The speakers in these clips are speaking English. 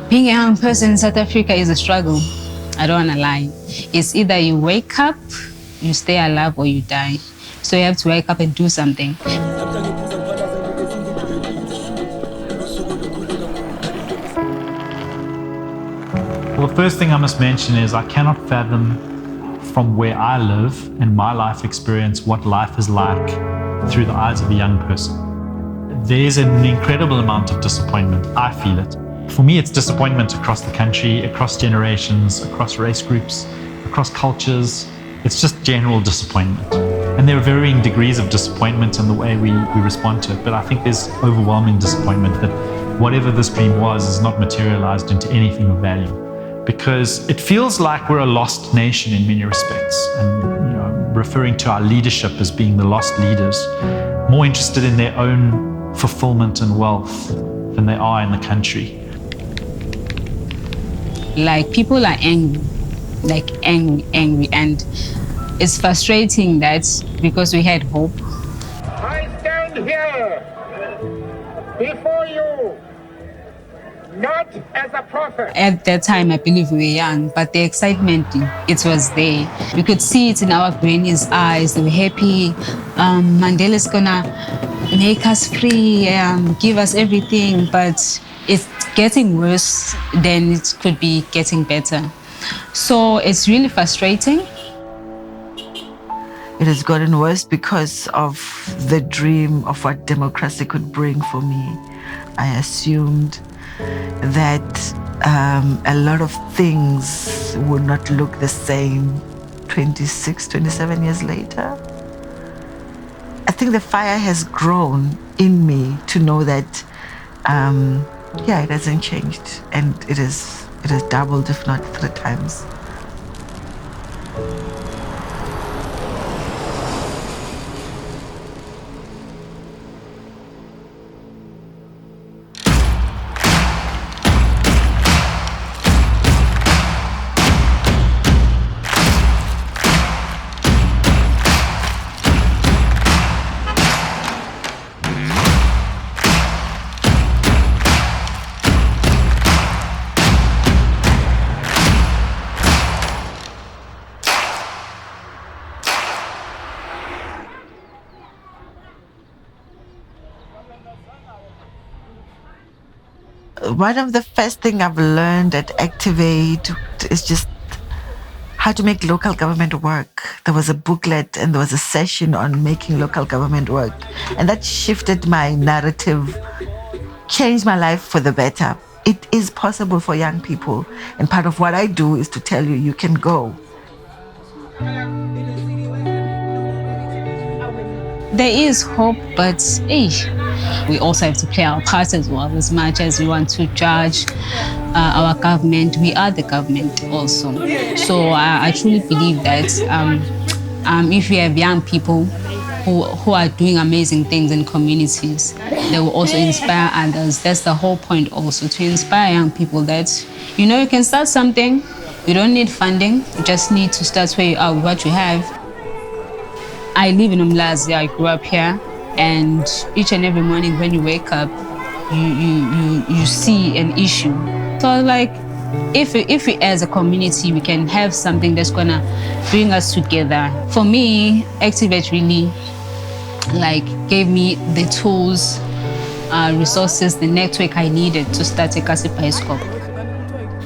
Being a young person in South Africa is a struggle. I don't want to lie. It's either you wake up, you stay alive, or you die. So you have to wake up and do something. Well, the first thing I must mention is I cannot fathom from where I live and my life experience what life is like through the eyes of a young person. There's an incredible amount of disappointment. I feel it. For me, it's disappointment across the country, across generations, across race groups, across cultures. It's just general disappointment. And there are varying degrees of disappointment in the way we respond to it. But I think there's overwhelming disappointment that whatever this dream was is not materialized into anything of value. Because it feels like we're a lost nation in many respects. And referring to our leadership as being the lost leaders, more interested in their own fulfillment and wealth than they are in the country. Like, people are angry, like angry, and it's frustrating that because we had hope. I stand here before you, not as a prophet. At that time, I believe we were young, but the excitement, it was there. We could see it in our granny's eyes. They were happy. Mandela's gonna make us free, give us everything, but it's getting worse than it could be getting better. So it's really frustrating. It has gotten worse because of the dream of what democracy could bring for me. I assumed that a lot of things would not look the same 26, 27 years later. I think the fire has grown in me to know that, it hasn't changed, and it has doubled, if not 3 times. One of the first things I've learned at Activate is just how to make local government work. There was a booklet and there was a session on making local government work. And that shifted my narrative, changed my life for the better. It is possible for young people. And part of what I do is to tell you, you can go. There is hope, but we also have to play our part as well. As much as we want to judge our government, we are the government also. So I truly believe that if we have young people who are doing amazing things in communities, they will also inspire others. That's the whole point also, to inspire young people that, you can start something. You don't need funding. You just need to start where you are with what you have. I live in Umlazi. I grew up here, and each and every morning when you wake up, you see an issue. So like, if we as a community, we can have something that's gonna bring us together. For me, Activate really gave me the tools, resources, the network I needed to start Ekasipaiscope.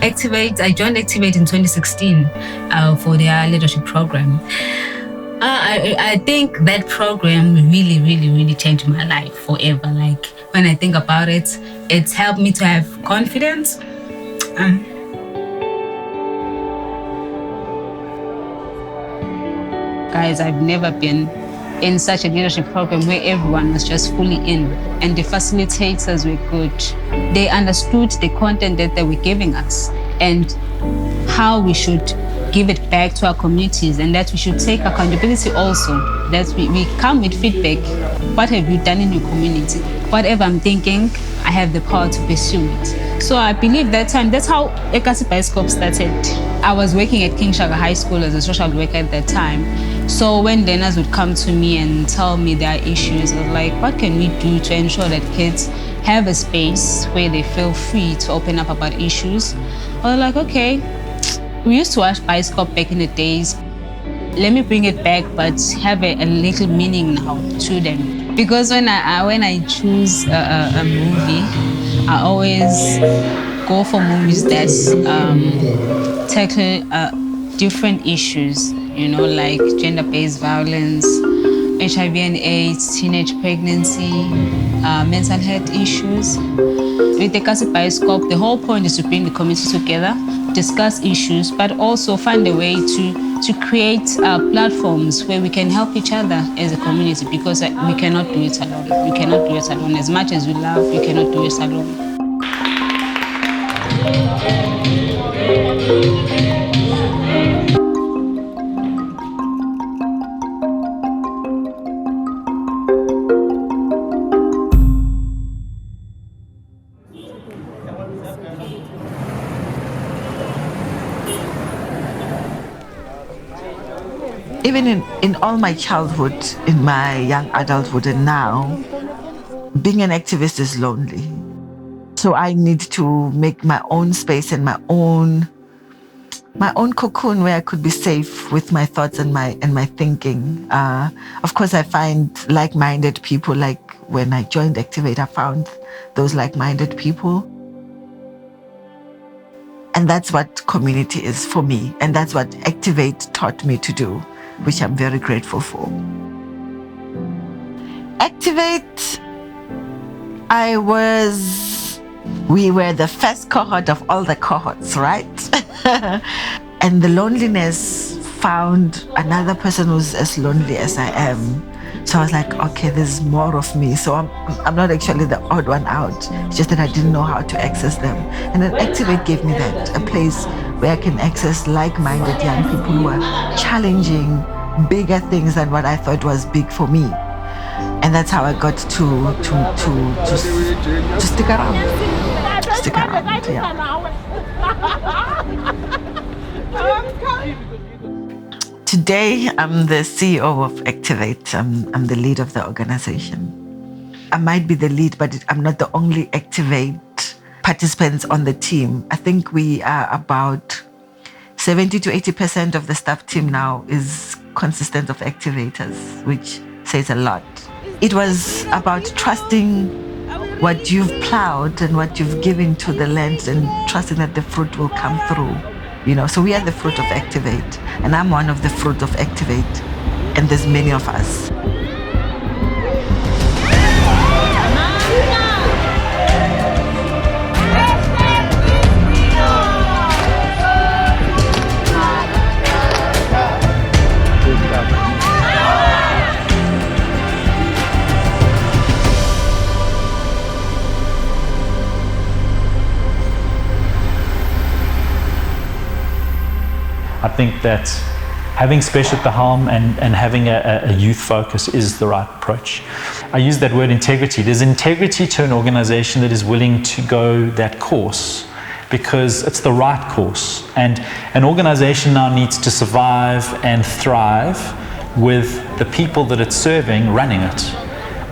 I joined Activate in 2016 for their leadership program. I think that program really, really, really changed my life forever. Like, when I think about it, it's helped me to have confidence. Guys, I've never been in such a leadership program where everyone was just fully in, and the facilitators were good. They understood the content that they were giving us and how we should give it back to our communities, and that we should take accountability also, that we come with feedback. What have you done in your community? Whatever I'm thinking, I have the power to pursue it. So I believe that time, that's how Ekasipaiscope started. I was working at King Shaka High School as a social worker at that time. So when learners would come to me and tell me their issues, I was like, what can we do to ensure that kids have a space where they feel free to open up about issues. Or like, okay, we used to watch Bioscope back in the days. Let me bring it back, but have a little meaning now to them. Because when I choose a movie, I always go for movies that tackle different issues, you know, like gender-based violence, HIV and AIDS, teenage pregnancy, mental health issues. With the Kasi Bioscope, the whole point is to bring the community together, discuss issues, but also find a way to create platforms where we can help each other as a community, because we cannot do it alone. We cannot do it alone. As much as we love, we cannot do it alone. Even in all my childhood, in my young adulthood and now, being an activist is lonely. So I need to make my own space and my own cocoon where I could be safe with my thoughts and my thinking. Of course, I find like-minded people. Like when I joined Activate, I found those like-minded people. And that's what community is for me. And that's what Activate taught me to do, which I'm very grateful for. Activate, we were the first cohort of all the cohorts, right? And the loneliness found another person who's as lonely as I am. So I was like, okay, there's more of me. So I'm not actually the odd one out. It's just that I didn't know how to access them. And then Activate gave me that, a place where I can access like-minded young people who are challenging bigger things than what I thought was big for me. And that's how I got to stick around. Stick around, yeah. Today, I'm the CEO of Activate. I'm the lead of the organization. I might be the lead, but I'm not the only Activate participants on the team. I think we are about 70 to 80% of the staff team now is consistent of activators, which says a lot. It was about trusting what you've plowed and what you've given to the land and trusting that the fruit will come through. You know, so we are the fruit of Activate, and I'm one of the fruit of Activate, and there's many of us. I think that having Spesh at the helm and having a youth focus is the right approach. I use that word integrity. There's integrity to an organization that is willing to go that course because it's the right course. And an organization now needs to survive and thrive with the people that it's serving running it.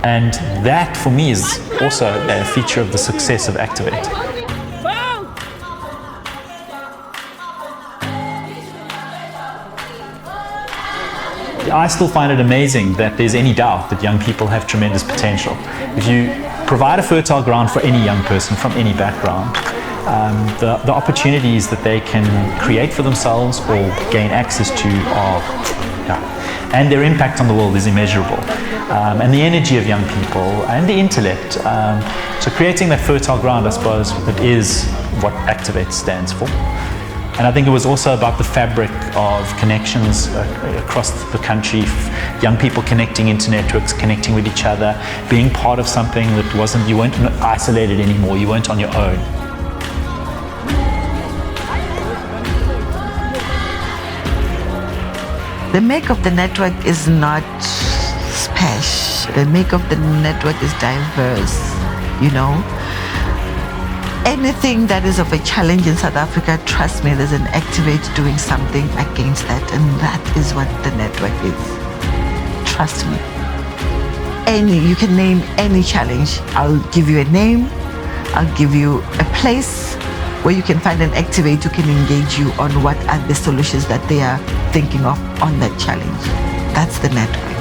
And that, for me, is also a feature of the success of Activate. I still find it amazing that there's any doubt that young people have tremendous potential. If you provide a fertile ground for any young person from any background, the opportunities that they can create for themselves or gain access to are, and their impact on the world is immeasurable. And the energy of young people and the intellect. So creating that fertile ground, I suppose, that is what Activate stands for. And I think it was also about the fabric of connections across the country, young people connecting into networks, connecting with each other, being part of something that you weren't isolated anymore, you weren't on your own. The make of the network is not Spesh. The make of the network is diverse, you know. Anything that is of a challenge in South Africa, trust me, there's an Activate doing something against that, and that is what the network is. Trust me. you can name any challenge. I'll give you a name, I'll give you a place where you can find an activator who can engage you on what are the solutions that they are thinking of on that challenge. That's the network.